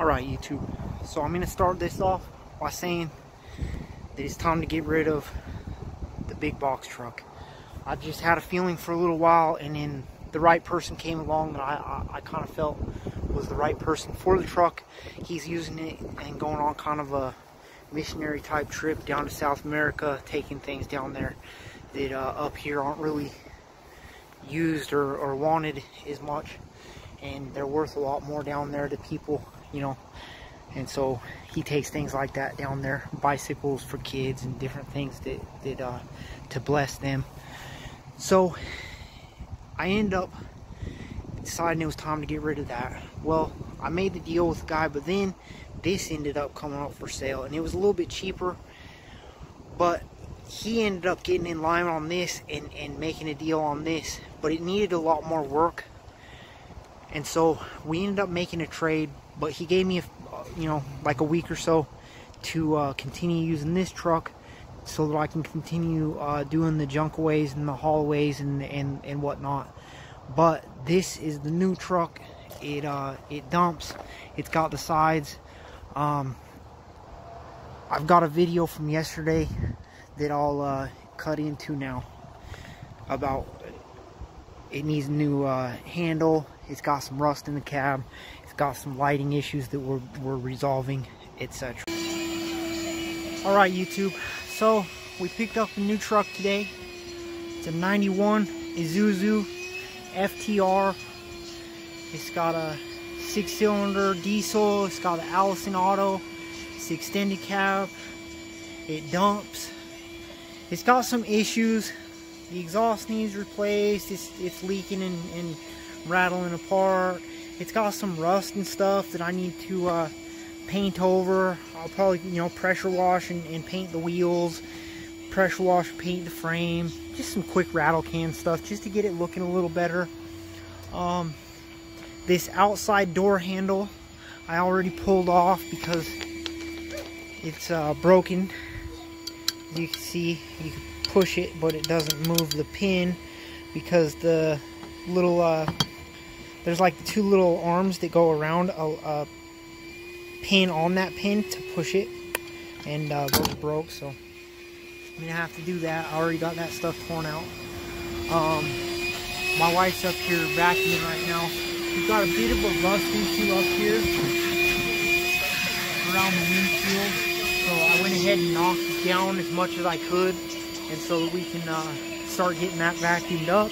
Alright YouTube, so I'm going to start this off by saying that it's time to get rid of the big box truck. I just had a feeling for a little while, and then the right person came along that I kind of felt was the right person for the truck. He's using it and going on kind of a missionary type trip down to South America, taking things down there that up here aren't really used or wanted as much, and they're worth a lot more down there to people, you know. And so he takes things like that down there, bicycles for kids and different things that to bless them. So I ended up deciding it was time to get rid of that. Well, I made the deal with the guy, but then this ended up coming up for sale, and it was a little bit cheaper, but he ended up getting in line on this and making a deal on this, but it needed a lot more work. And so we ended up making a trade, but he gave me like a week or so to continue using this truck so that I can continue doing the junkaways and the haulaways and whatnot. But this is the new truck. It dumps. It's got the sides. I've got a video from yesterday that I'll cut into now about it needs a new handle. It's got some rust in the cab. It's got some lighting issues that we're resolving, etc. Alright YouTube, so we picked up a new truck today. It's a 91 Isuzu FTR. It's got a 6-cylinder diesel. It's got an Allison auto. It's extended cab. It dumps. It's got some issues. The exhaust needs replaced. It's leaking and rattling apart. It's got some rust and stuff that I need to paint over. I'll probably pressure wash and paint the wheels, pressure wash, paint the frame, just some quick rattle can stuff just to get it looking a little better. This outside door handle I already pulled off because it's broken. As you can see, you can push it, but it doesn't move the pin because the little there's like two little arms that go around a pin on that pin to push it, and those broke, so I'm gonna have to do that. I already got that stuff torn out. My wife's up here vacuuming right now. We've got a bit of a rust issue up here around the windshield, so I went ahead and knocked it down as much as I could, and so that we can start getting that vacuumed up.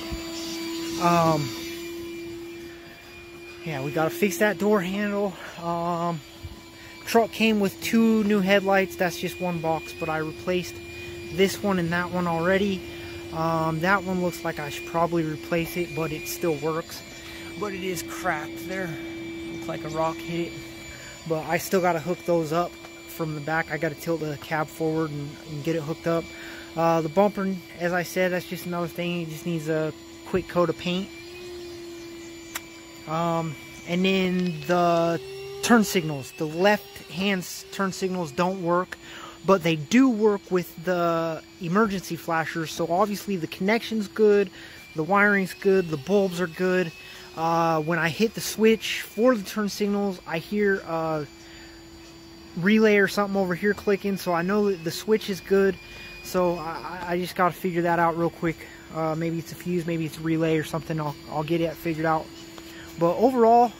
Yeah, we gotta fix that door handle. Truck came with 2 new headlights. That's just one box, but I replaced this one and that one already. That one looks like I should probably replace it, but it still works. But it is cracked there. Looks like a rock hit it. But I still gotta hook those up from the back. I gotta tilt the cab forward and get it hooked up. The bumper, as I said, that's just another thing. It just needs a quick coat of paint. And then the turn signals, the left hand turn signals don't work, but they do work with the emergency flashers. So obviously the connection's good, the wiring's good, the bulbs are good. When I hit the switch for the turn signals, I hear a relay or something over here clicking, so I know that the switch is good. So I just got to figure that out real quick. Maybe it's a fuse, maybe it's a relay or something. I'll get it figured out. But overall,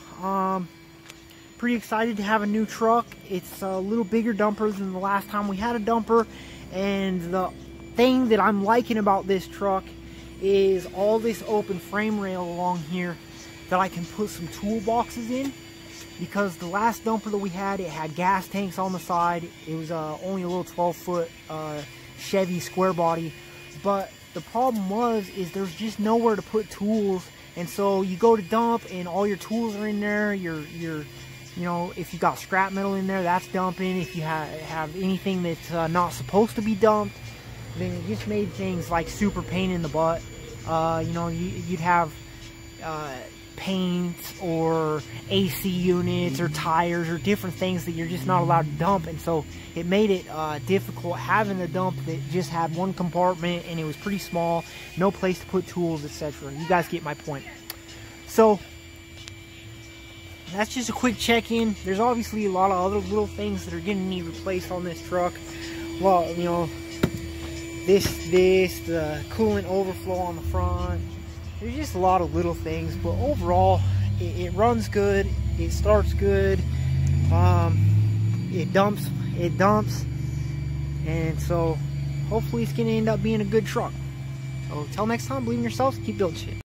pretty excited to have a new truck. It's a little bigger dumper than the last time we had a dumper, and the thing that I'm liking about this truck is all this open frame rail along here that I can put some toolboxes in, because the last dumper that we had, it had gas tanks on the side. It was only a little 12-foot Chevy square body, but the problem is there's just nowhere to put tools. And so you go to dump and all your tools are in there. If you got scrap metal in there, that's dumping. If you have anything that's not supposed to be dumped, then it just made things like super pain in the butt. You'd have paint or AC units or tires or different things that you're just not allowed to dump. And so it made it difficult having a dump that just had one compartment and it was pretty small, no place to put tools, etc. You guys get my point. So that's just a quick check-in. There's obviously a lot of other little things that are going to need replaced on this truck. Well, you know, the coolant overflow on the front. There's just a lot of little things, but overall, it runs good. It starts good. It dumps, and so hopefully it's going to end up being a good truck. So, till next time, believe in yourselves, keep building shit.